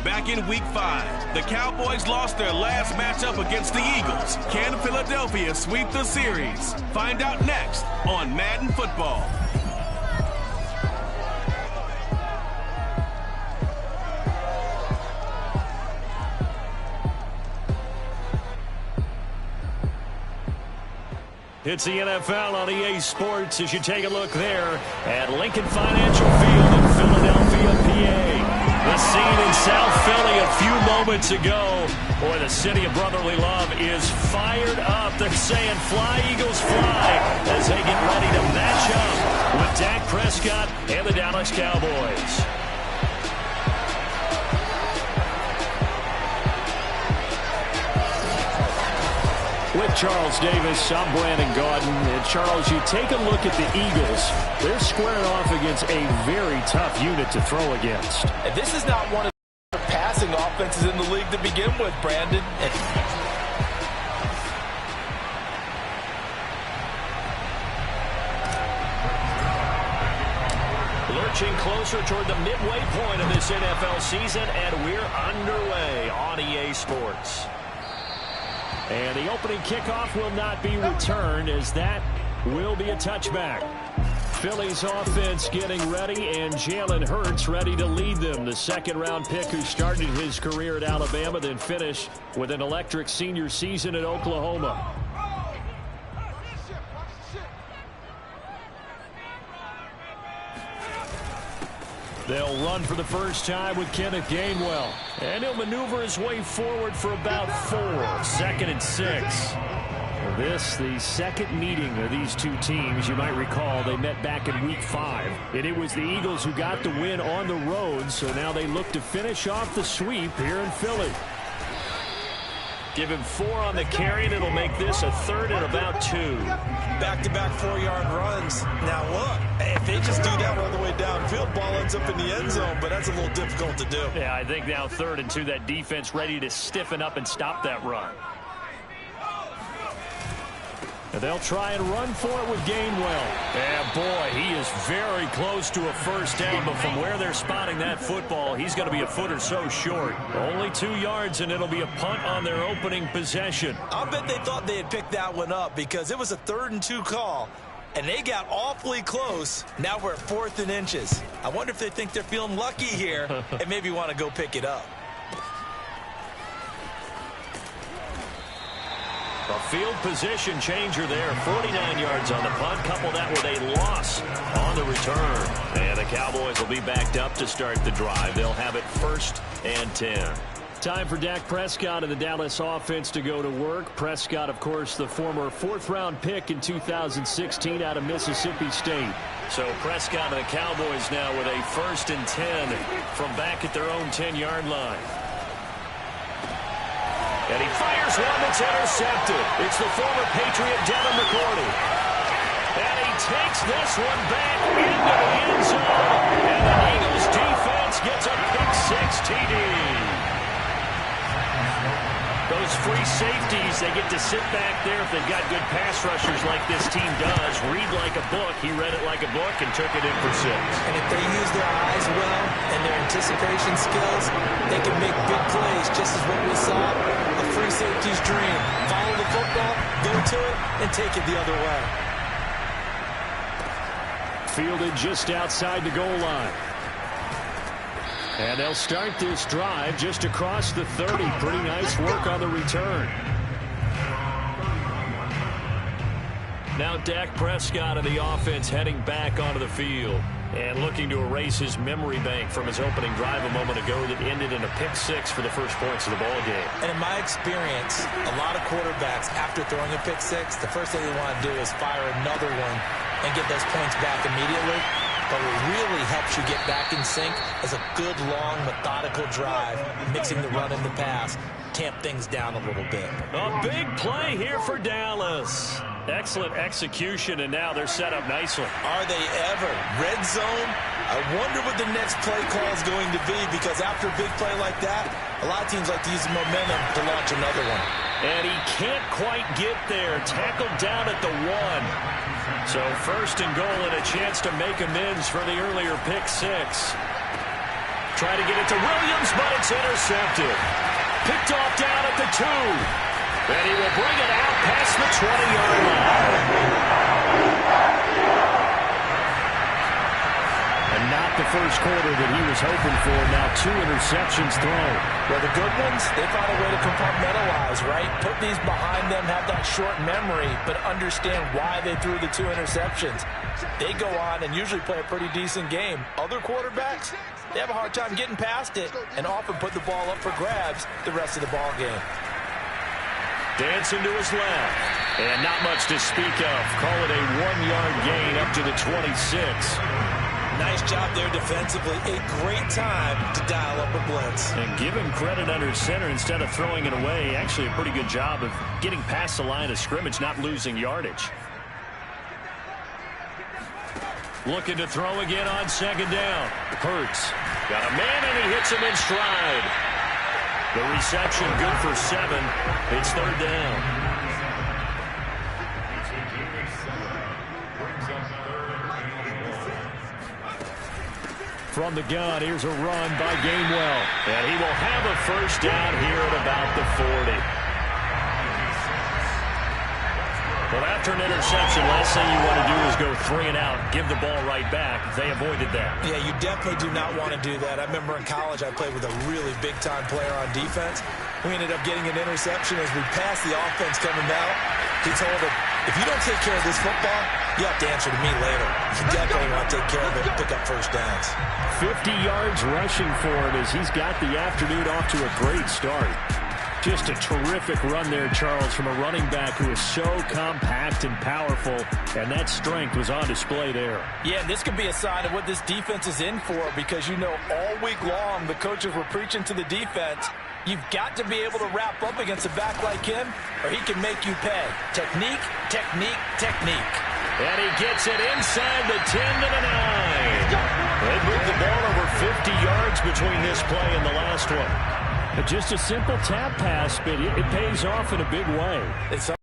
Back in Week 5, the Cowboys lost their last matchup against the Eagles. Can Philadelphia sweep the series? Find out next on Madden Football. It's the NFL on EA Sports as you take a look there at Lincoln Financial Field in Philadelphia, PA. The scene in South Philly a few moments ago. Boy, the city of brotherly love is fired up. They're saying, "Fly, Eagles, fly," as they get ready to match up with Dak Prescott and the Dallas Cowboys. With Charles Davis, I'm Brandon Gaudin. And Charles, you take a look at the Eagles. They're squaring off against a very tough unit to throw against. And this is not one of the passing offenses in the league to begin with, Brandon. Lurching closer toward the midway point of this NFL season, and we're underway on EA Sports. And the opening kickoff will not be returned, as that will be a touchback. Philly's offense getting ready, and Jalen Hurts ready to lead them. The second-round pick who started his career at Alabama, then finished with an electric senior season at Oklahoma. They'll run for the first time with Kenneth Gainwell. And he'll maneuver his way forward for about 4. 2nd and 6. This, the second meeting of these two teams. You might recall they met back in Week 5. And it was the Eagles who got the win on the road. So now they look to finish off the sweep here in Philly. Give him 4 on the carry, and it'll make this a 3rd and about 2. Back-to-back 4-yard runs. Now look, if they just do that all the way downfield, ball ends up in the end zone, but that's a little difficult to do. Yeah, I think now 3rd and 2, that defense ready to stiffen up and stop that run. And they'll try and run for it with Gainwell. And boy, he is very close to a first down, but from where they're spotting that football, he's going to be a foot or so short. Only 2 yards, and it'll be a punt on their opening possession. I bet they thought they had picked that one up because it was a 3rd and 2 call, and they got awfully close. Now we're at 4th and inches. I wonder if they think they're feeling lucky here and maybe want to go pick it up. A field position changer there. 49 yards on the punt. Couple that with a loss on the return. And the Cowboys will be backed up to start the drive. They'll have it 1st and 10. Time for Dak Prescott and the Dallas offense to go to work. Prescott, of course, the former 4th-round pick in 2016 out of Mississippi State. So Prescott and the Cowboys now with a 1st and 10 from back at their own 10-yard line. And he fires one that's intercepted. It's the former Patriot, Devin McCourty. And he takes this one back into the end zone. And the Eagles defense gets a pick-6 TD. Those free safeties, they get to sit back there if they've got good pass rushers like this team does. Read like a book. He read it like a book and took it in for 6. And if they use their eyes well and their anticipation skills, they can make big plays, just as what we saw. A free safety's dream. Follow the football, go to it, and take it the other way. Fielded just outside the goal line. And they'll start this drive just across the 30. Pretty nice work on the return. Now Dak Prescott and the offense heading back onto the field. And looking to erase his memory bank from his opening drive a moment ago that ended in a pick-6 for the first points of the ball game. And in my experience, a lot of quarterbacks, after throwing a pick-6, the first thing they want to do is fire another one and get those points back immediately. But what really helps you get back in sync is a good, long, methodical drive, mixing the run and the pass, tamp things down a little bit. A big play here for Dallas. Excellent execution, and now they're set up nicely. Are they ever? Red zone? I wonder what the next play call is going to be, because after a big play like that, a lot of teams like to use momentum to launch another one. And he can't quite get there. Tackled down at the 1. So 1st and goal and a chance to make amends for the earlier pick-6. try to get it to Williams, but it's intercepted. Picked off down at the 2. And he will bring it out past the 20-yard line. And not the first quarter that he was hoping for. Now 2 interceptions thrown. Well, the good ones, they found a way to compartmentalize, right? Put these behind them, have that short memory, but understand why they threw the 2 interceptions. They go on and usually play a pretty decent game. Other quarterbacks, they have a hard time getting past it and often put the ball up for grabs the rest of the ball game. Dancing to his left. And not much to speak of. Call it a 1-yard gain up to the 26. Nice job there defensively. A great time to dial up a blitz. And give him credit under center instead of throwing it away. Actually a pretty good job of getting past the line of scrimmage, not losing yardage. Looking to throw again on second down. Hurts. Got a man and he hits him in stride. The reception good for 7. It's third down. From the gun, here's a run by Gainwell. And he will have a first down here at about the 40. Well, after an interception, last thing you want to do is go 3 and out, give the ball right back. They avoided that. Yeah, you definitely do not want to do that. I remember in college I played with a really big-time player on defense. We ended up getting an interception as we passed the offense coming out. He told him, if you don't take care of this football, you have to answer to me later. You definitely want to take care of it and pick up first downs. 50 yards rushing for him as he's got the afternoon off to a great start. Just a terrific run there, Charles, from a running back who is so compact and powerful, and that strength was on display there. Yeah, and this could be a sign of what this defense is in for, because you know all week long the coaches were preaching to the defense, you've got to be able to wrap up against a back like him, or he can make you pay. Technique, technique, technique. And he gets it inside the 10 to the 9. They moved the ball over 50 yards between this play and the last one. Just a simple tap pass, but it pays off in a big way. And some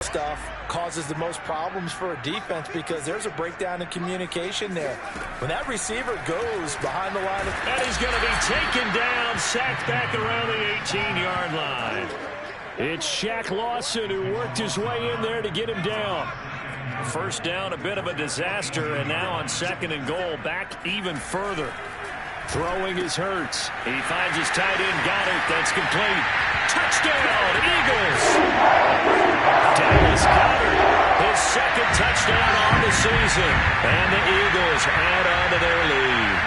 stuff causes the most problems for a defense because there's a breakdown in communication there. When that receiver goes behind the line, and he's going to be taken down, sacked back around the 18-yard line. It's Shaq Lawson who worked his way in there to get him down. First down, a bit of a disaster, and now on second and goal, back even further. Throwing is Hurts. He finds his tight end, got it. That's complete. Touchdown, Eagles! Dallas Goedert, his second touchdown on the season. And the Eagles add on to their lead.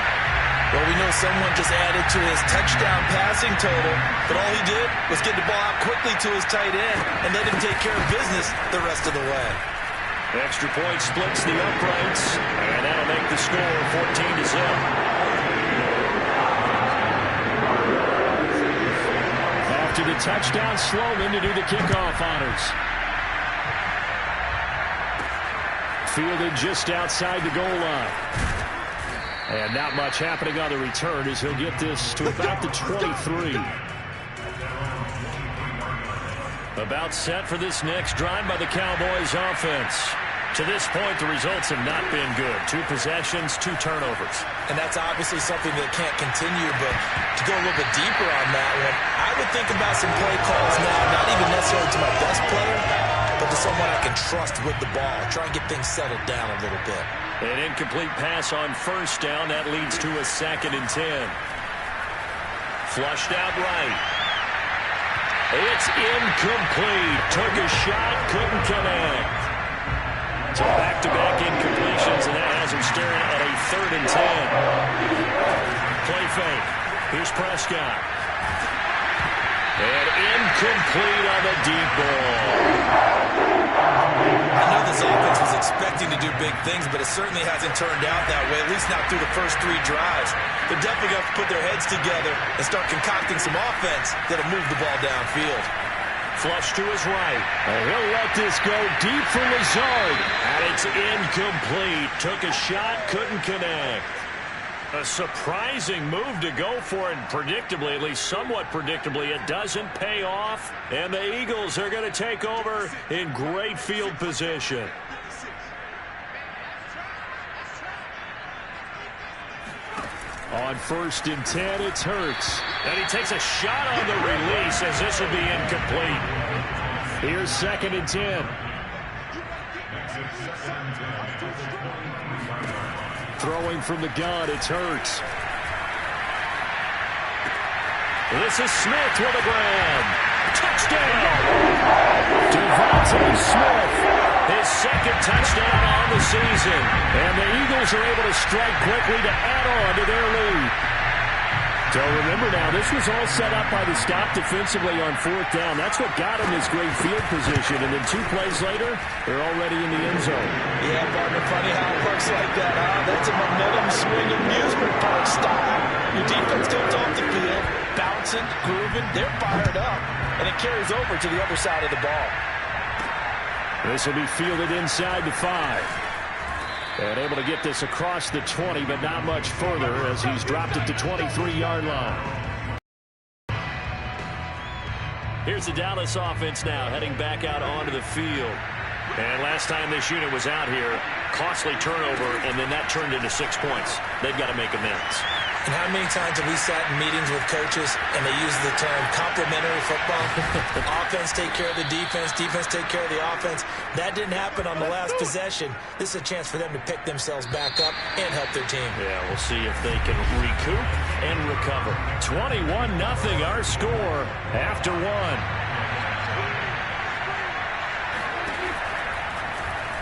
Well, we know someone just added to his touchdown passing total, but all he did was get the ball out quickly to his tight end and let him take care of business the rest of the way. Extra point splits the uprights, and that'll make the score 14-0. After the touchdown, Sloman to do the kickoff honors. Fielded just outside the goal line. And not much happening on the return as he'll get this to about the 23. About set for this next drive by the Cowboys offense. To this point, the results have not been good. 2 possessions, 2 turnovers. And that's obviously something that can't continue, but to go a little bit deeper on that one, I would think about some play calls now, not even necessarily to my best player, but to someone I can trust with the ball. Try and get things settled down a little bit. An incomplete pass on first down. That leads to a 2nd and 10. Flushed out right. It's incomplete. Took a shot, couldn't connect. So back-to-back incompletions, and that has him staring at a 3rd and 10. Play fake. Here's Prescott. And incomplete on the deep ball. I know this offense was expecting to do big things, but it certainly hasn't turned out that way, at least not through the first 3 drives. They're definitely going to have to put their heads together and start concocting some offense that'll move the ball downfield. Flush to his right. And he'll let this go deep for Lazard. And it's incomplete. Took a shot, couldn't connect. A surprising move to go for it. Predictably, at least somewhat predictably, it doesn't pay off. And the Eagles are going to take over in great field position. On 1st and 10, it's Hurts. And he takes a shot on the release as this will be incomplete. Here's 2nd and 10. Throwing from the gun, it's Hurts. This is Smith with a grab. Touchdown! Devontae Smith, his 2nd touchdown on the season. And the Eagles are able to strike quickly to add on to their lead. So remember now, this was all set up by the stop defensively on 4th down. That's what got him this great field position. And then 2 plays later, they're already in the end zone. Yeah, partner, funny how it works like that, huh? That's a momentum swing amusement park style. Your defense comes off the field, bouncing, grooving, they're fired up, and it carries over to the other side of the ball. This will be fielded inside the 5. And able to get this across the 20, but not much further as he's dropped it to 23-yard line. Here's the Dallas offense now heading back out onto the field. And last time this unit was out here, costly turnover, and then that turned into 6 points. They've got to make amends. And how many times have we sat in meetings with coaches and they use the term complementary football? Offense take care of the defense, defense take care of the offense. That didn't happen on the last possession. This is a chance for them to pick themselves back up and help their team. Yeah, we'll see if they can recoup and recover. 21-0 our score after 1.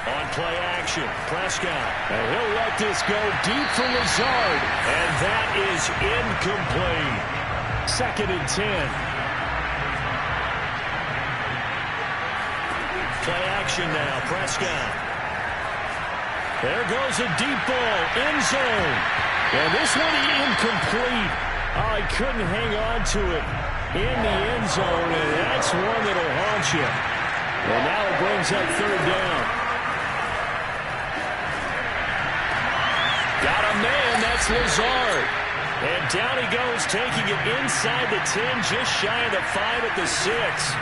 On play action, Prescott. And he'll let this go deep for Lazard. And that is incomplete. 2nd and 10. Play action now, Prescott. There goes a deep ball, end zone. And this one incomplete. Oh, he couldn't hang on to it in the end zone, and that's one that'll haunt you. Well, now it brings up 3rd down. Got a man, that's Lazard. And down he goes, taking it inside the 10, just shy of the 5 at the 6.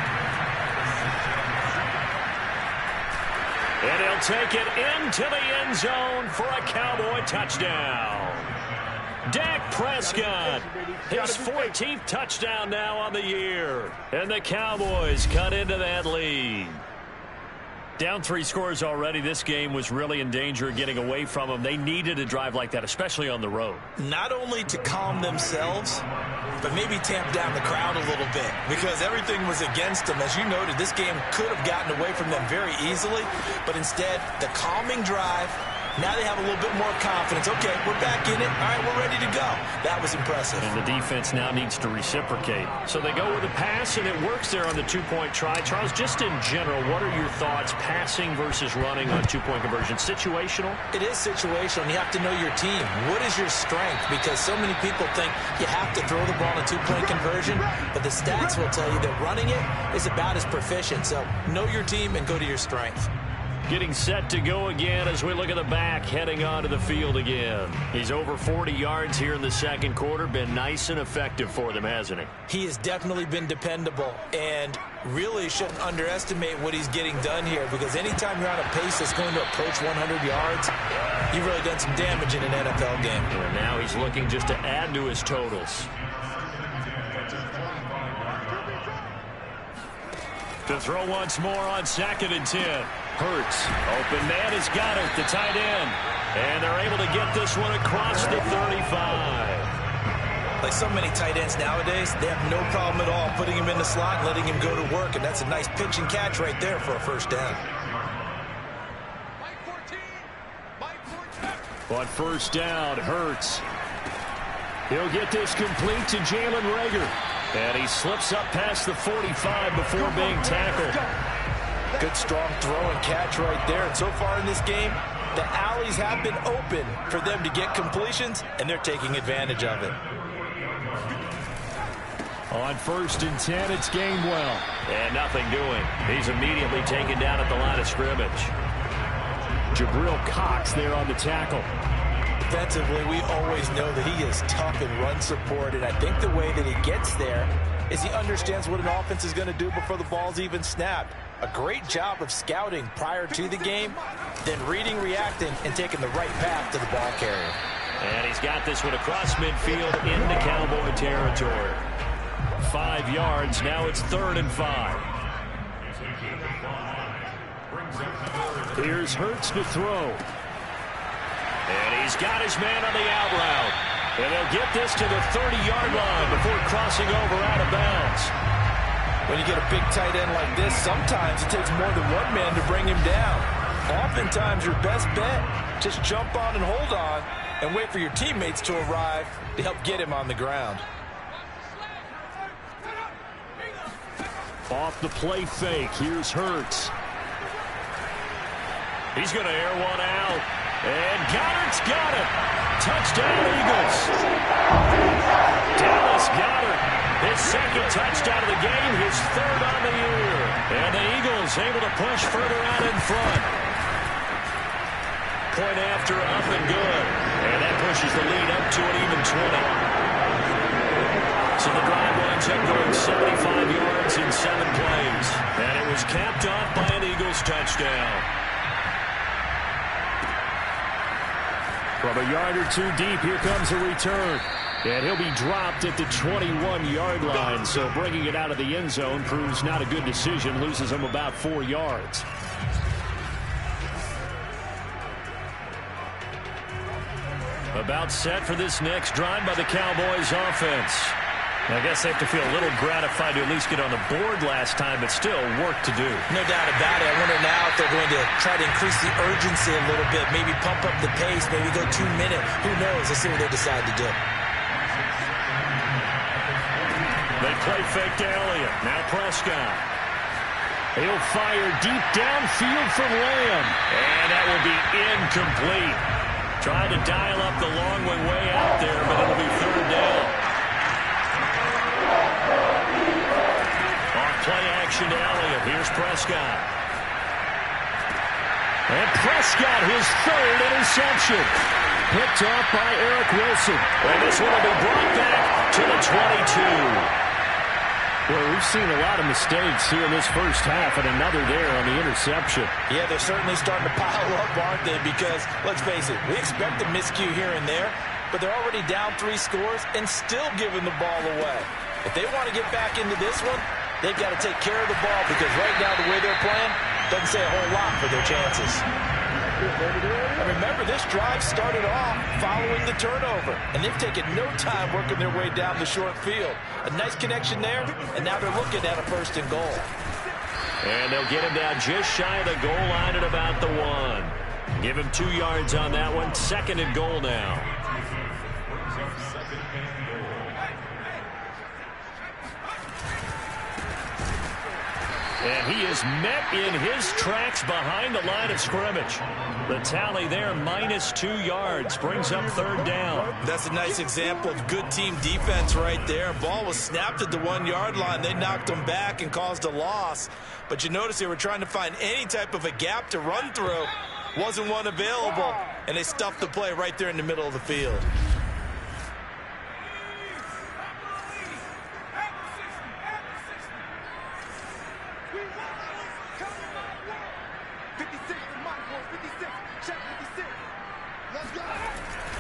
And he'll take it into the end zone for a Cowboy touchdown. Dak Prescott, his 14th touchdown now on the year. And the Cowboys cut into that lead. Down 3 scores already. This game was really in danger of getting away from them. They needed a drive like that, especially on the road. Not only to calm themselves, but maybe tamp down the crowd a little bit because everything was against them. As you noted, this game could have gotten away from them very easily, but instead, the calming drive, now they have a little bit more confidence. Okay, we're back in it. All right, we're ready to go. That was impressive. And the defense now needs to reciprocate. So they go with a pass, and it works there on the 2-point try. Charles, just in general, what are your thoughts passing versus running on 2-point conversion? Situational? It is situational. You have to know your team. What is your strength? Because so many people think you have to throw the ball in a 2-point conversion, but the stats will tell you that running it is about as proficient. So know your team and go to your strength. Getting set to go again as we look at the back, heading onto the field again. He's over 40 yards here in the 2nd quarter. Been nice and effective for them, hasn't he? He has definitely been dependable and really shouldn't underestimate what he's getting done here because anytime you're on a pace that's going to approach 100 yards, you've really done some damage in an NFL game. And now he's looking just to add to his totals. To throw once more on 2nd and 10. Hurts. Open man has got it, the tight end. And they're able to get this one across the 35. Like so many tight ends nowadays, they have no problem at all putting him in the slot and letting him go to work. And that's a nice pitch and catch right there for a 1st down. On 1st down, Hurts. He'll get this complete to Jalen Reagor. And he slips up past the 45 before being tackled. Good strong throw and catch right there. And so far in this game, the alleys have been open for them to get completions, and they're taking advantage of it. On 1st and 10, it's Gainwell. And nothing doing. He's immediately taken down at the line of scrimmage. Jabril Cox there on the tackle. Defensively, we always know that he is tough in run support, and I think the way that he gets there is he understands what an offense is going to do before the ball's even snapped. A great job of scouting prior to the game, then reading, reacting, and taking the right path to the ball carrier. And he's got this one across midfield into Cowboy territory. 5 yards. Now it's 3rd and 5. Here's Hurts to throw. And he's got his man on the out route. And they'll get this to the 30-yard line before crossing over out of bounds. When you get a big tight end like this, sometimes it takes more than one man to bring him down. Oftentimes, your best bet, just jump on and hold on and wait for your teammates to arrive to help get him on the ground. Off the play fake, here's Hurts. He's going to air one out. And Goddard's got it. Touchdown, Eagles. Dallas Goedert, his 2nd touchdown of the game, his 3rd on the year. And the Eagles able to push further out in front. Point after, up and good. And that pushes the lead up to an even 20. So the drive winds up going 75 yards in 7 plays. And it was capped off by an Eagles touchdown. From a yard or 2 deep, here comes a return. And he'll be dropped at the 21-yard line. So bringing it out of the end zone proves not a good decision. Loses him about 4 yards. About set for this next drive by the Cowboys offense. I guess they have to feel a little gratified to at least get on the board last time, but still work to do. No doubt about it. I wonder now if they're going to try to increase the urgency a little bit, maybe pump up the pace, maybe go 2 minutes. Who knows? Let's see what they decide to do. They play fake to Elliott. Now Prescott. He'll fire deep downfield from Lamb. And that will be incomplete. Trying to dial up the long one way out there, but it'll be 3rd down. Play action to Elliott. Here's Prescott. And Prescott, his 3rd interception. Picked off by Eric Wilson. And this one will be brought back to the 22. Well, we've seen a lot of mistakes here in this first half, and another there on the interception. Yeah, they're certainly starting to pile up, aren't they? Because, let's face it, we expect a miscue here and there, but they're already down 3 scores and still giving the ball away. If they want to get back into this one, they've got to take care of the ball because right now the way they're playing doesn't say a whole lot for their chances. And remember, this drive started off following the turnover, and they've taken no time working their way down the short field. A nice connection there, and now they're looking at a 1st and goal. And they'll get him down just shy of the goal line at about the 1. Give him 2 yards on that one. 2nd and goal now. And he is met in his tracks behind the line of scrimmage. The tally there, -2 yards, brings up 3rd down. That's a nice example of good team defense right there. Ball was snapped at the 1-yard line. They knocked them back and caused a loss. But you notice they were trying to find any type of a gap to run through. Wasn't one available, and they stuffed the play right there in the middle of the field.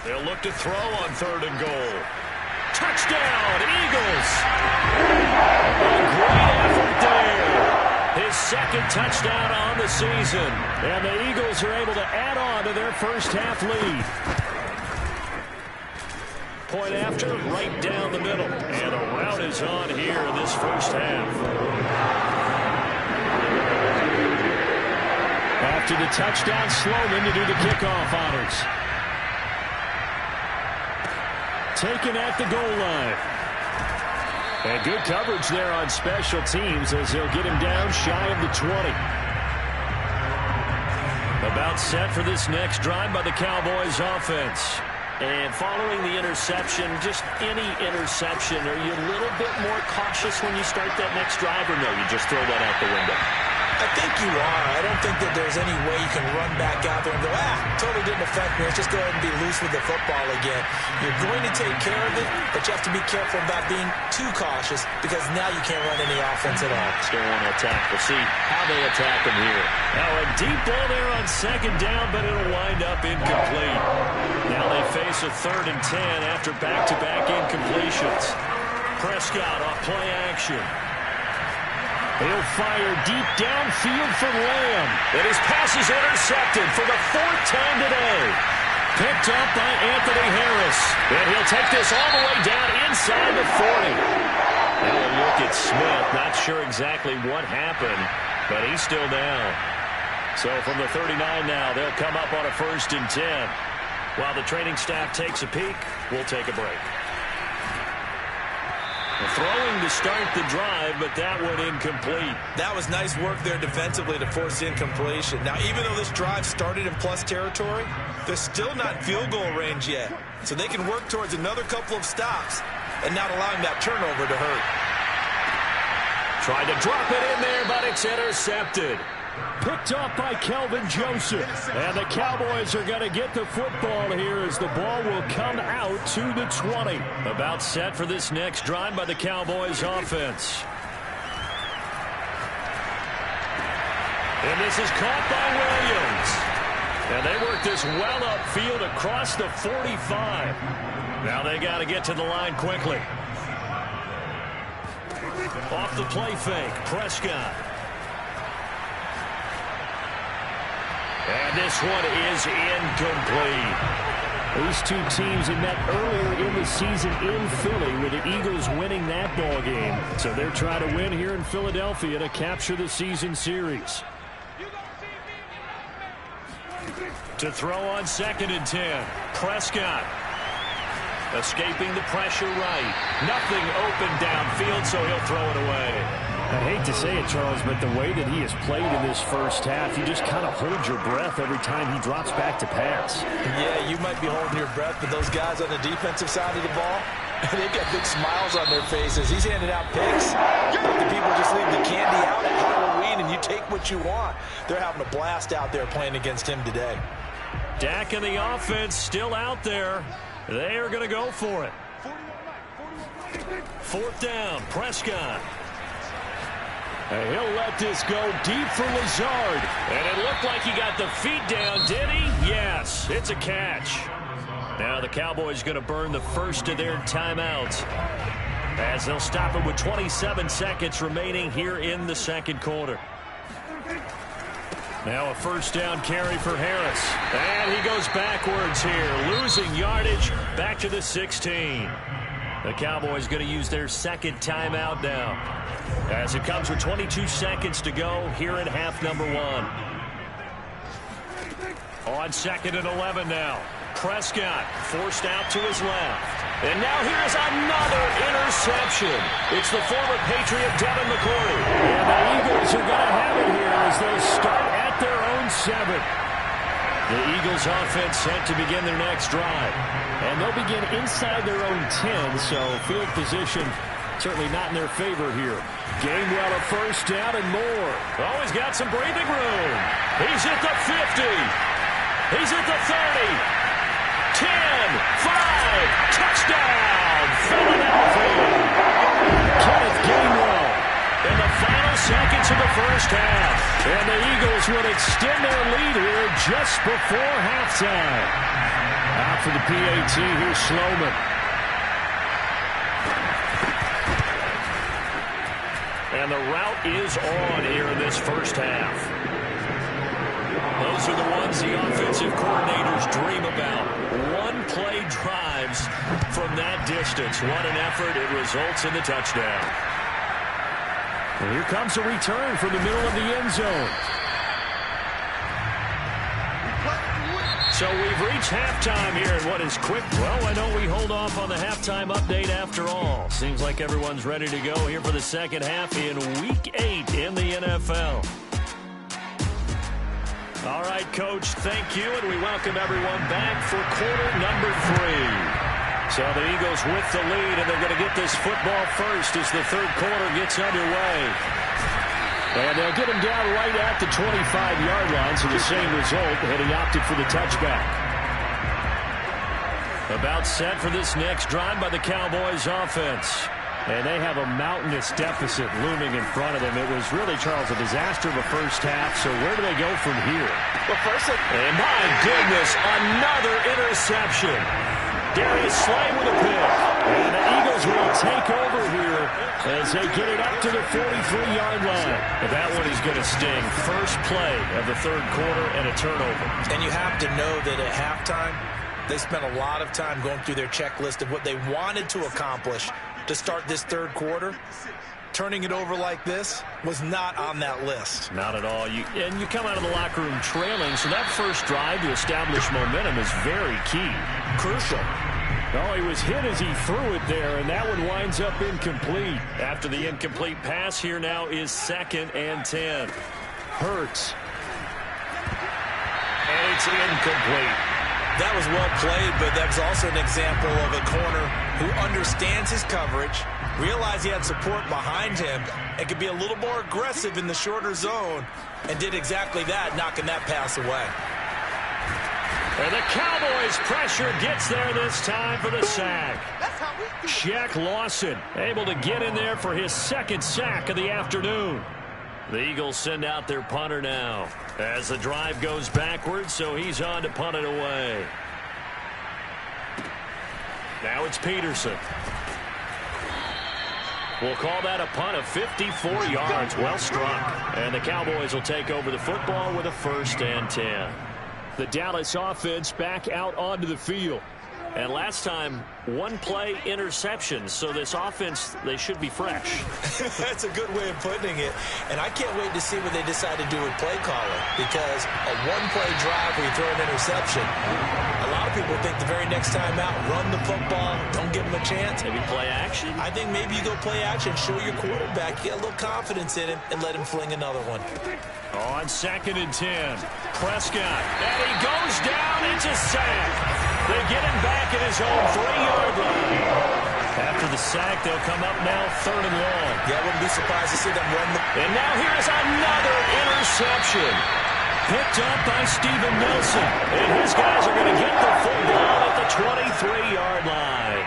They'll look to throw on 3rd and goal. Touchdown, Eagles! A great effort there. His 2nd touchdown on the season. And the Eagles are able to add on to their first half lead. Point after, right down the middle. And a rout is on here in this first half. After the touchdown, Sloman to do the kickoff honors. Taken at the goal line. And good coverage there on special teams as they'll get him down shy of the 20. About set for this next drive by the Cowboys offense. And following the interception, just any interception, are you a little bit more cautious when you start that next drive, or no, you just throw that out the window? I think you are. I don't think that there's any way you can run back out there and go, totally didn't affect me. Let's just go ahead and be loose with the football again. You're going to take care of it, but you have to be careful about being too cautious because now you can't run any offense at all. Still want to attack. We'll see how they attack him here. Now a deep ball there on second down, but it'll wind up incomplete. Now they face a 3rd and 10 after back-to-back incompletions. Prescott off play action. He'll fire deep downfield for Lamb. And his pass is intercepted for the 4th time today. Picked up by Anthony Harris. And he'll take this all the way down inside the 40. Now a look at Smith. Not sure exactly what happened, but he's still down. So from the 39 now, they'll come up on a 1st and 10. While the training staff takes a peek, we'll take a break. Throwing to start the drive, but that one incomplete. That was nice work there defensively to force incompletion. Now, even though this drive started in plus territory, they're still not in field goal range yet. So they can work towards another couple of stops and not allowing that turnover to hurt. Tried to drop it in there, but it's intercepted. Picked up by Kelvin Joseph. And the Cowboys are going to get the football here as the ball will come out to the 20. About set for this next drive by the Cowboys offense. And this is caught by Williams. And they work this well upfield across the 45. Now they got to get to the line quickly. Off the play fake, Prescott. And this one is incomplete. These two teams had met earlier in the season in Philly with the Eagles winning that ball game. So they're trying to win here in Philadelphia to capture the season series. To throw on 2nd and 10. Prescott. Escaping the pressure right. Nothing open downfield, so he'll throw it away. I hate to say it, Charles, but the way that he has played in this first half, you just kind of hold your breath every time he drops back to pass. Yeah, you might be holding your breath, but those guys on the defensive side of the ball, they've got big smiles on their faces. He's handing out picks. The people just leave the candy out at Halloween, and you take what you want. They're having a blast out there playing against him today. Dak and the offense still out there. They are going to go for it. 4th down, Prescott. And he'll let this go deep for Lazard. And it looked like he got the feet down, did he? Yes, it's a catch. Now the Cowboys going to burn the first of their timeouts as they'll stop it with 27 seconds remaining here in the 2nd quarter. Now a 1st down carry for Harris. And he goes backwards here, losing yardage back to the 16. The Cowboys going to use their 2nd timeout now as it comes with 22 seconds to go here in half number 1. On 2nd and 11 now. Prescott forced out to his left. And now here's another interception. It's the former Patriot Devin McCourty. And the Eagles are going to have it here as they start at their own 7. The Eagles offense set to begin their next drive. And they'll begin inside their own 10, so field position certainly not in their favor here. Game well a 1st down and more. Oh, he's got some breathing room. He's at the 50. He's at the 30. 10, 5, touchdown, Philadelphia. Kenneth Gainwell in the final seconds of the first half. And the Eagles would extend their lead here just before halftime. Out for the PAT, here's Sloman. And the route is on here in this first half. Those are the ones the offensive coordinators dream about. One-play drives from that distance. What an effort. It results in the touchdown. And here comes a return from the middle of the end zone. So we've reached halftime here in what is quick. Well, why don't we hold off on the halftime update after all? Seems like everyone's ready to go here for the second half in Week 8 in the NFL. All right, Coach, thank you, and we welcome everyone back for quarter number 3. So the Eagles with the lead, and they're going to get this football first as the third quarter gets underway. And they'll get him down right at the 25-yard line, so the same result, and he opted for the touchback. About set for this next drive by the Cowboys offense. And they have a mountainous deficit looming in front of them. It was really, Charles, a disaster of a first half, so where do they go from here? Well, first, and my goodness, another interception. Darius Slay with a pick. And the Eagles will take over here as they get it up to the 43-yard line. And that one is going to sting. First play of the third quarter and a turnover. And you have to know that at halftime, they spent a lot of time going through their checklist of what they wanted to accomplish to start this third quarter. Turning it over like this was not on that list. Not at all. And you come out of the locker room trailing, so that first drive to establish momentum is very key. Crucial. No, he was hit as he threw it there, and that one winds up incomplete. After the incomplete pass, here now is 2nd and 10. Hurts. And it's incomplete. That was well played, but that was also an example of a corner who understands his coverage, realized he had support behind him, and could be a little more aggressive in the shorter zone, and did exactly that, knocking that pass away. And the Cowboys' pressure gets there this time for the sack. Shaq Lawson able to get in there for his 2nd sack of the afternoon. The Eagles send out their punter now as the drive goes backwards, so he's on to punt it away. Now it's Peterson. We'll call that a punt of 54 yards. Well struck. And the Cowboys will take over the football with a 1st and 10. The Dallas offense back out onto the field. And last time, 1-play interception. So this offense, they should be fresh. That's a good way of putting it. And I can't wait to see what they decide to do with play calling. Because a 1-play drive where you throw an interception, a lot of people think the very next time out, run the football, don't give them a chance. Maybe play action? I think maybe you go play action, show your quarterback, get a little confidence in him, and let him fling another one. On 2nd and 10, Prescott. And he goes down. It's a sack. They get him back at his own 3-yard line. After the sack, they'll come up now 3rd and long. Yeah, I wouldn't be surprised to see them run the... And now here's another interception. Picked up by Steven Nelson. And his guys are going to get the football at the 23-yard line.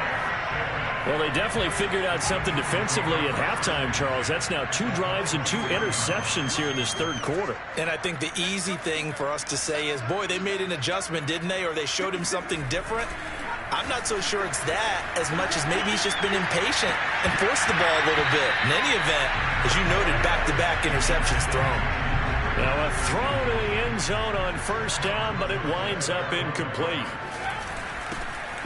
Well, they definitely figured out something defensively at halftime, Charles. That's now 2 drives and 2 interceptions here in this third quarter. And I think the easy thing for us to say is, boy, they made an adjustment, didn't they? Or they showed him something different. I'm not so sure it's that as much as maybe he's just been impatient and forced the ball a little bit. In any event, as you noted, back-to-back interceptions thrown. Now a throw to the end zone on 1st down, but it winds up incomplete.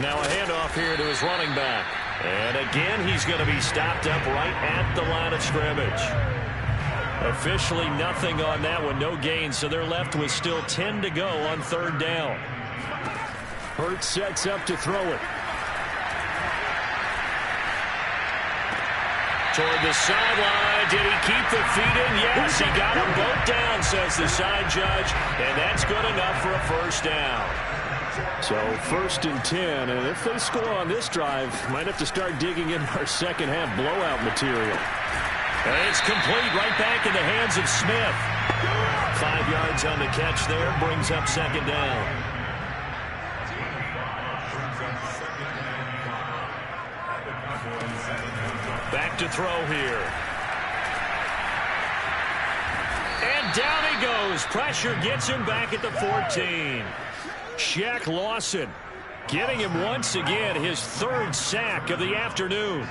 Now a handoff here to his running back. And again, he's going to be stopped up right at the line of scrimmage. Officially nothing on that one, no gain, so they're left with still 10 to go on 3rd down. Hurts sets up to throw it. Toward the sideline. Did he keep the feet in? Yes, he got them both down, says the side judge, and that's good enough for a 1st down. So 1st and 10, and if they score on this drive, might have to start digging in our second half blowout material. And it's complete right back in the hands of Smith. 5 yards on the catch there, brings up 2nd down. Back to throw here. And down he goes. Pressure gets him back at the 14. Shaq Lawson getting him once again his 3rd sack of the afternoon.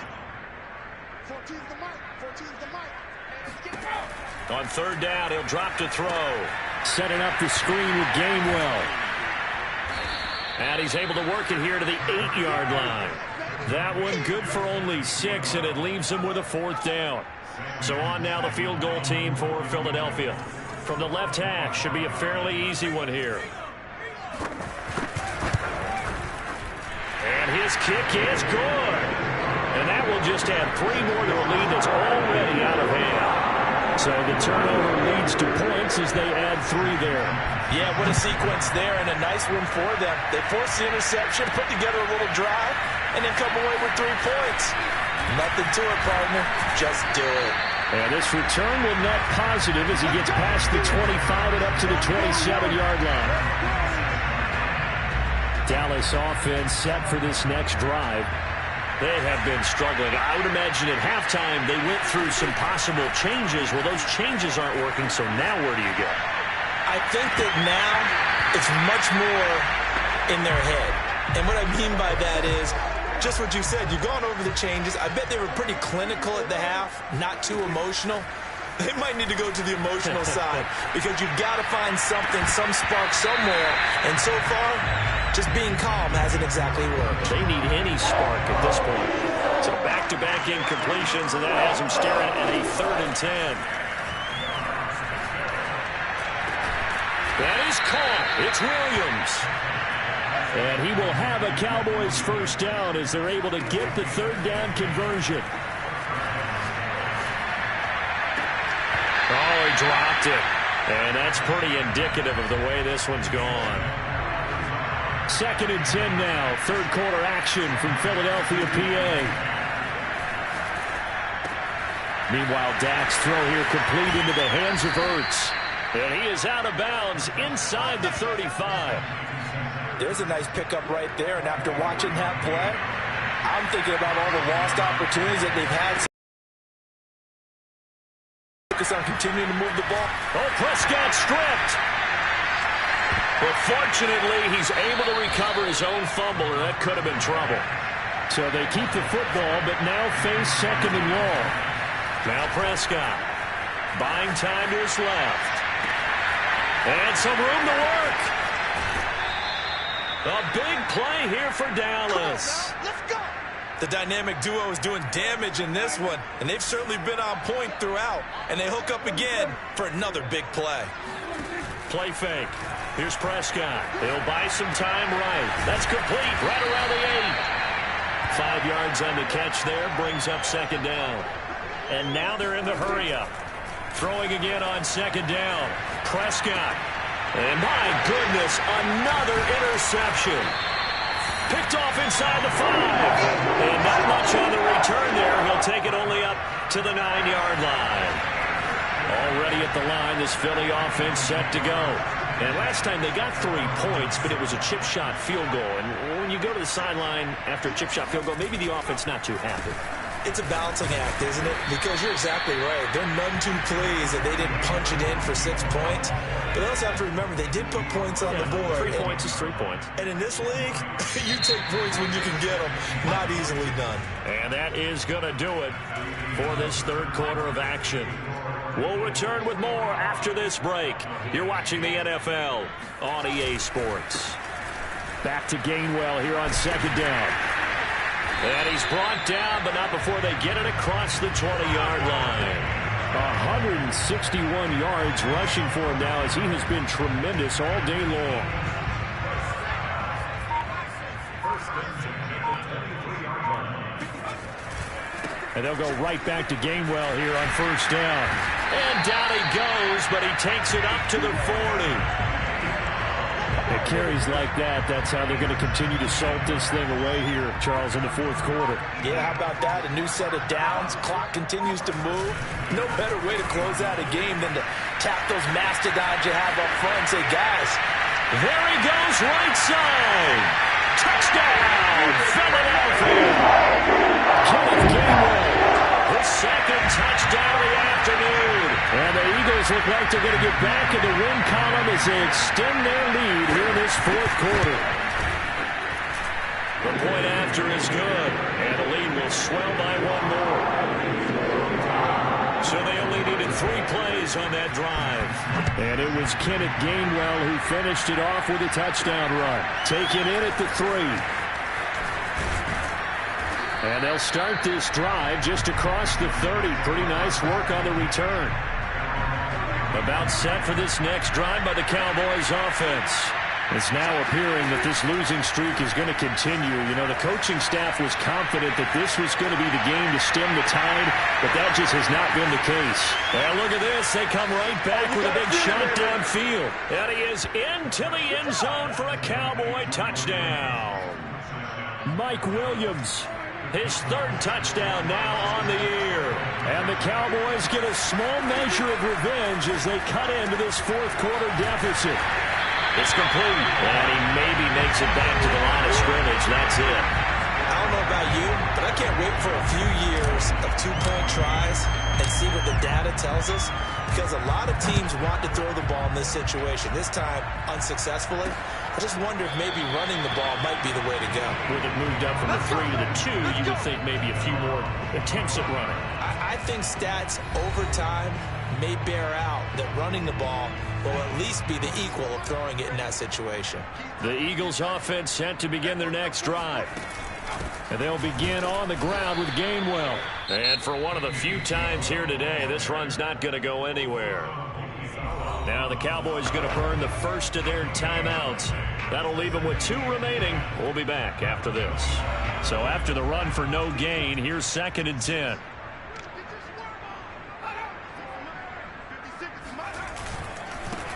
On 3rd down, he'll drop to throw. Setting up the screen with Gainwell. And he's able to work it here to the 8-yard line. That one good for only 6, and it leaves him with a 4th down. So on now the field goal team for Philadelphia. From the left hash, should be a fairly easy one here. And his kick is good. And that will just add 3 more to a lead that's already out of hand. So the turnover leads to points as they add 3 there. Yeah, what a sequence there, and a nice one for them. They forced the interception, put together a little drive, and then come away with 3 points. Nothing to it, partner. Just do it. And this return will net positive as he gets past the 25 and up to the 27-yard line. Dallas offense set for this next drive. They have been struggling. I would imagine at halftime they went through some possible changes. Well, those changes aren't working, so now where do you go? I think that now it's much more in their head. And what I mean by that is just what you said. You've gone over the changes. I bet they were pretty clinical at the half, not too emotional. They might need to go to the emotional side because you've got to find something, some spark somewhere. And so far, just being calm hasn't exactly worked. They need any spark at this point. So back-to-back incompletions, and that has them staring at a 3rd and 10. That is caught. It's Williams. And he will have a Cowboys first down as they're able to get the 3rd down conversion. Oh, he dropped it. And that's pretty indicative of the way this one's gone. 2nd and 10 now. 3rd quarter action from Philadelphia, PA. Meanwhile, Dak's throw here complete into the hands of Ertz. And he is out of bounds inside the 35. There's a nice pickup right there, and after watching that play, I'm thinking about all the lost opportunities that they've had. Focus on continuing to move the ball. Oh, Prescott stripped. But fortunately, he's able to recover his own fumble, and that could have been trouble. So they keep the football, but now face 2nd and long. Now Prescott buying time to his left. And some room to work. A big play here for Dallas. Let's go. The dynamic duo is doing damage in this one, and they've certainly been on point throughout. And they hook up again for another big play. Play fake. Here's Prescott. He'll buy some time right. That's complete right around the 8. 5 yards on the catch there brings up 2nd down. And now they're in the hurry-up. Throwing again on 2nd down. Prescott. And my goodness, another interception. Picked off inside the 5. And not much on the return there. He'll take it only up to the 9-yard line. Already at the line, this Philly offense set to go. And last time they got 3 points, but it was a chip shot field goal. And when you go to the sideline after a chip shot field goal, maybe the offense not too happy. It's a balancing act, isn't it? Because you're exactly right. They're none too pleased that they didn't punch it in for 6 points. But they also have to remember they did put points on the board. 3 points is 3 points. And in this league, you take points when you can get them. Not easily done. And that is going to do it for this 3rd quarter of action. We'll return with more after this break. You're watching the NFL on EA Sports. Back to Gainwell here on 2nd down. And he's brought down, but not before they get it across the 20-yard line. 161 yards rushing for him now as he has been tremendous all day long. And they'll go right back to Gainwell here on 1st down. And down he goes, but he takes it up to the 40. It carries like that. That's how they're going to continue to salt this thing away here, Charles, in the 4th quarter. Yeah, how about that? A new set of downs. Clock continues to move. No better way to close out a game than to tap those mastodons you have up front and say, guys, there he goes right side. Touchdown, Philadelphia. Kenneth Gainwell, his 2nd touchdown of the afternoon. And the Eagles look like they're going to get back in the win column as they extend their lead here in this 4th quarter. The point after is good, and the lead will swell by 1 more. So they only needed 3 plays on that drive. And it was Kenneth Gainwell who finished it off with a touchdown run. Taken in at the 3. And they'll start this drive just across the 30. Pretty nice work on the return. About set for this next drive by the Cowboys offense. It's now appearing that this losing streak is going to continue. You know, the coaching staff was confident that this was going to be the game to stem the tide, but that just has not been the case. And look at this. They come right back with a big shot downfield. And he is into the end zone for a Cowboy touchdown. Mike Williams. His 3rd touchdown now on the year. And the Cowboys get a small measure of revenge as they cut into this fourth quarter deficit. It's complete, and he maybe makes it back to the line of scrimmage. That's it. I don't know about you, but I can't wait for a few years of two-point tries and see what the data tells us, because a lot of teams want to throw the ball in this situation. This time, unsuccessfully. I just wonder if maybe running the ball might be the way to go. With it moved up from the 3 to the 2, you would think maybe a few more attempts at running. I think stats over time may bear out that running the ball will at least be the equal of throwing it in that situation. The Eagles offense set to begin their next drive. And they'll begin on the ground with Gainwell. And for one of the few times here today, this run's not going to go anywhere. Now the Cowboys going to burn the first of their timeouts. That'll leave them with 2 remaining. We'll be back after this. So after the run for no gain, here's 2nd and 10.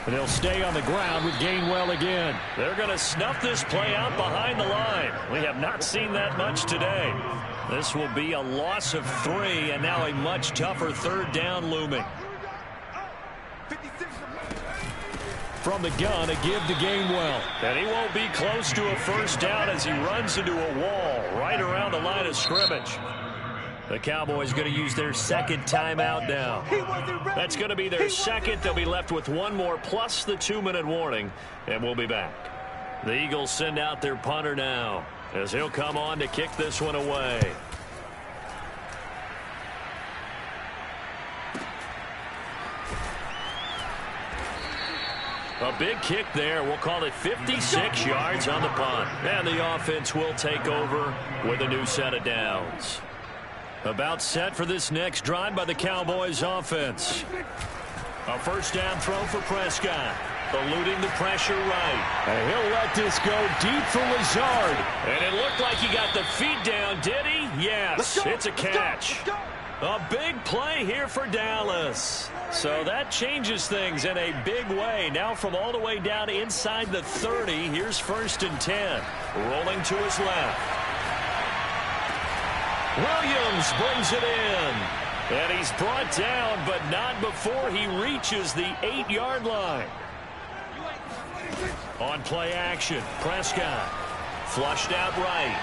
And they'll stay on the ground with Gainwell again. They're going to snuff this play out behind the line. We have not seen that much today. This will be a loss of 3, and now a much tougher 3rd down looming. From the gun, a give to Gainwell. And he won't be close to a first down as he runs into a wall right around the line of scrimmage. The Cowboys going to use their 2nd timeout now. That's going to be their 2nd. They'll be left with 1 more plus the 2-minute warning, and we'll be back. The Eagles send out their punter now as he'll come on to kick this one away. A big kick there. We'll call it 56 yards on the punt. And the offense will take over with a new set of downs. About set for this next drive by the Cowboys offense. A first down throw for Prescott. Eluding the pressure right. And he'll let this go deep for Lazard. And it looked like he got the feet down, did he? Yes, it's a catch. A big play here for Dallas. So that changes things in a big way. Now from all the way down inside the 30, here's 1st and 10. Rolling to his left. Williams brings it in. And he's brought down, but not before he reaches the 8-yard line. On play action, Prescott. Flushed out right.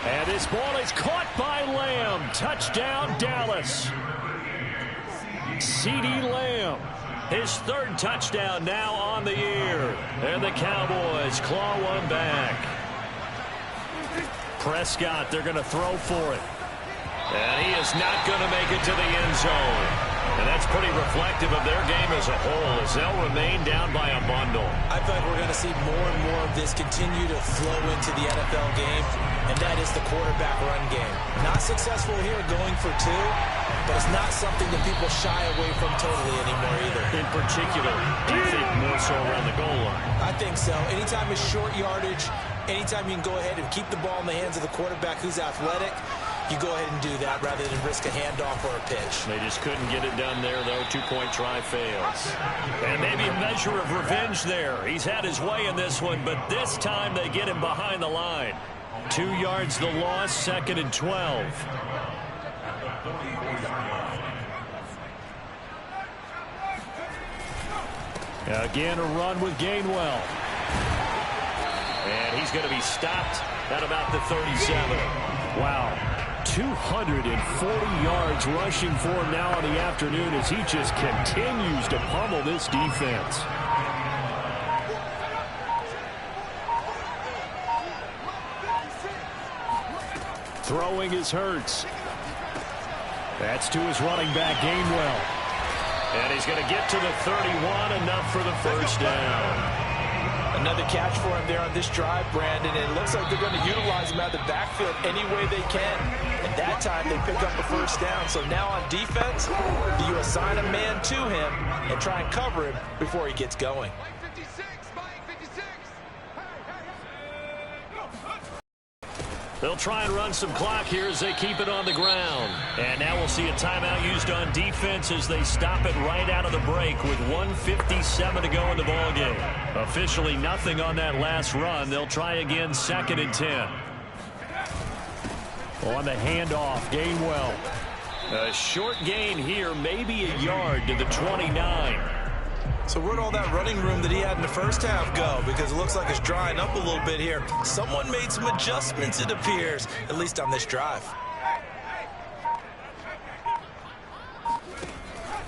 And this ball is caught by Lamb. Touchdown, Dallas. CeeDee Lamb. His 3rd touchdown now on the year. And the Cowboys claw one back. Prescott, they're going to throw for it. And he is not going to make it to the end zone. And that's pretty reflective of their game as a whole, as they'll remain down by a bundle. I think we're going to see more and more of this continue to flow into the NFL game, and that is the quarterback run game. Not successful here going for 2, but it's not something that people shy away from totally anymore either. In particular, do you think more so around the goal line? I think so. Anytime it's short yardage, anytime you can go ahead and keep the ball in the hands of the quarterback who's athletic, you go ahead and do that rather than risk a handoff or a pitch. They just couldn't get it done there, though. 2-point try fails. And maybe a measure of revenge there. He's had his way in this one, but this time they get him behind the line. 2 yards the loss, 2nd and 12. Again, a run with Gainwell. And he's going to be stopped at about the 37. Wow. 240 yards rushing for him now in the afternoon as he just continues to pummel this defense. Throwing is Hurts. That's to his running back, Gainwell. And he's going to get to the 31, enough for the first down. Another catch for him there on this drive, Brandon. And it looks like they're going to utilize him out of the backfield any way they can. And that time they pick up the first down. So now on defense, do you assign a man to him and try and cover him before he gets going? They'll try and run some clock here as they keep it on the ground. And now we'll see a timeout used on defense as they stop it right out of the break with 1:57 to go in the ballgame. Officially nothing on that last run. They'll try again, 2nd and 10. On the handoff, Gainwell. A short gain here, maybe a yard to the 29. So where'd all that running room that he had in the first half go? Because it looks like it's drying up a little bit here. Someone made some adjustments, it appears, at least on this drive.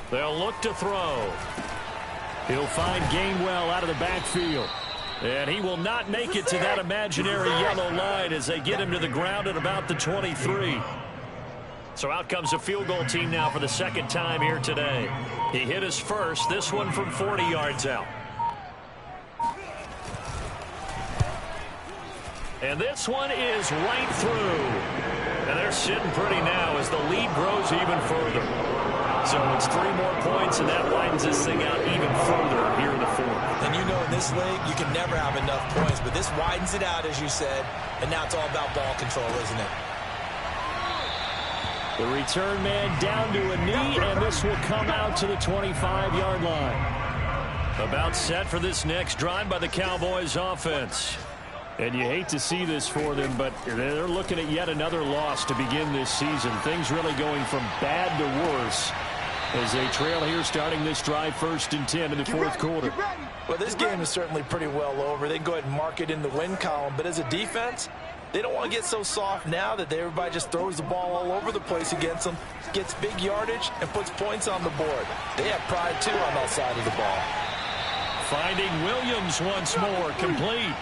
They'll look to throw. He'll find Gainwell out of the backfield. And he will not make it to that imaginary yellow line as they get him to the ground at about the 23. So out comes a field goal team now for the second time here today. He hit his first, this one from 40 yards out. And this one is right through. And they're sitting pretty now as the lead grows even further. So it's 3 more points, and that widens this thing out even further here in the fourth. And you know in this league, you can never have enough points, but this widens it out, as you said, and now it's all about ball control, isn't it? The return man down to a knee, and this will come out to the 25-yard line. About set for this next drive by the Cowboys offense. And you hate to see this for them, but they're looking at yet another loss to begin this season. Things really going from bad to worse as they trail here starting this drive 1st and 10 in the fourth quarter. Well, this game is certainly pretty well over. They can go ahead and mark it in the win column, but as a defense, they don't want to get so soft now that everybody just throws the ball all over the place against them, gets big yardage, and puts points on the board. They have pride, too, on that side of the ball. Finding Williams once more, complete.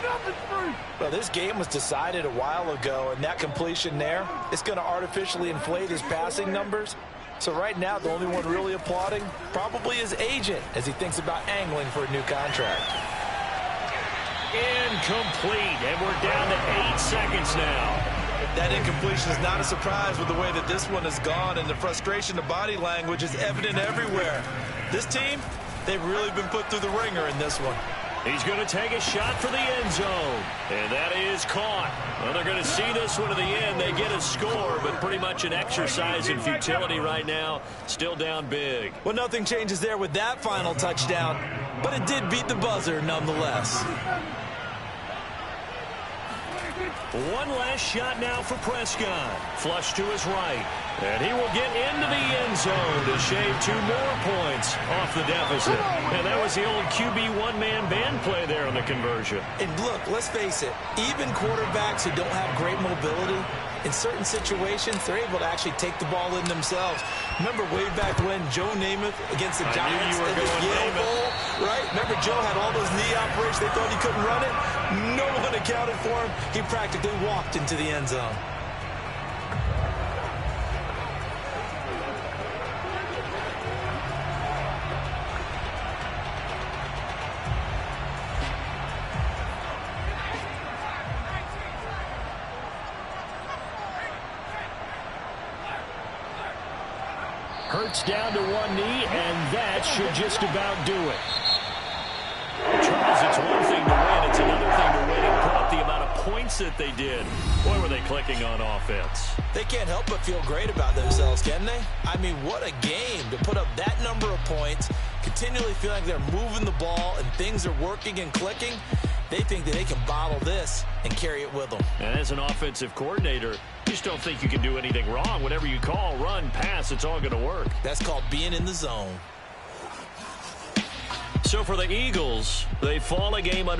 Well, this game was decided a while ago, and that completion there, it's going to artificially inflate his passing numbers. So right now, the only one really applauding probably his agent as he thinks about angling for a new contract. Incomplete, and we're down to 8 seconds now. That incompletion is not a surprise with the way that this one has gone, and the frustration of body language is evident everywhere. This team, they've really been put through the ringer in this one. He's going to take a shot for the end zone, and that is caught. Well, they're going to see this one to the end. They get a score, but pretty much an exercise in futility right now. Still down big. Well, nothing changes there with that final touchdown, but it did beat the buzzer nonetheless. One last shot now for Prescott. Flush to his right. And he will get into the end zone to shave 2 more points off the deficit. And that was the old QB one-man band play there on the conversion. And look, let's face it, even quarterbacks who don't have great mobility, in certain situations, they're able to actually take the ball in themselves. Remember way back when Joe Namath against the Giants in the Yale Bowl, right? Remember Joe had all those knee operations. They thought he couldn't run it. No one accounted for him. He practically walked into the end zone. Hurts down to one knee, and that should just about do it. Charles, it's one thing to win. It's another thing to win and put up the amount of points that they did. Boy, were they clicking on offense. They can't help but feel great about themselves, can they? I mean, what a game to put up that number of points, continually feel like they're moving the ball and things are working and clicking. They think that they can bottle this and carry it with them. And as an offensive coordinator, you just don't think you can do anything wrong. Whatever you call, run, pass, it's all going to work. That's called being in the zone. So for the Eagles, they fall a game under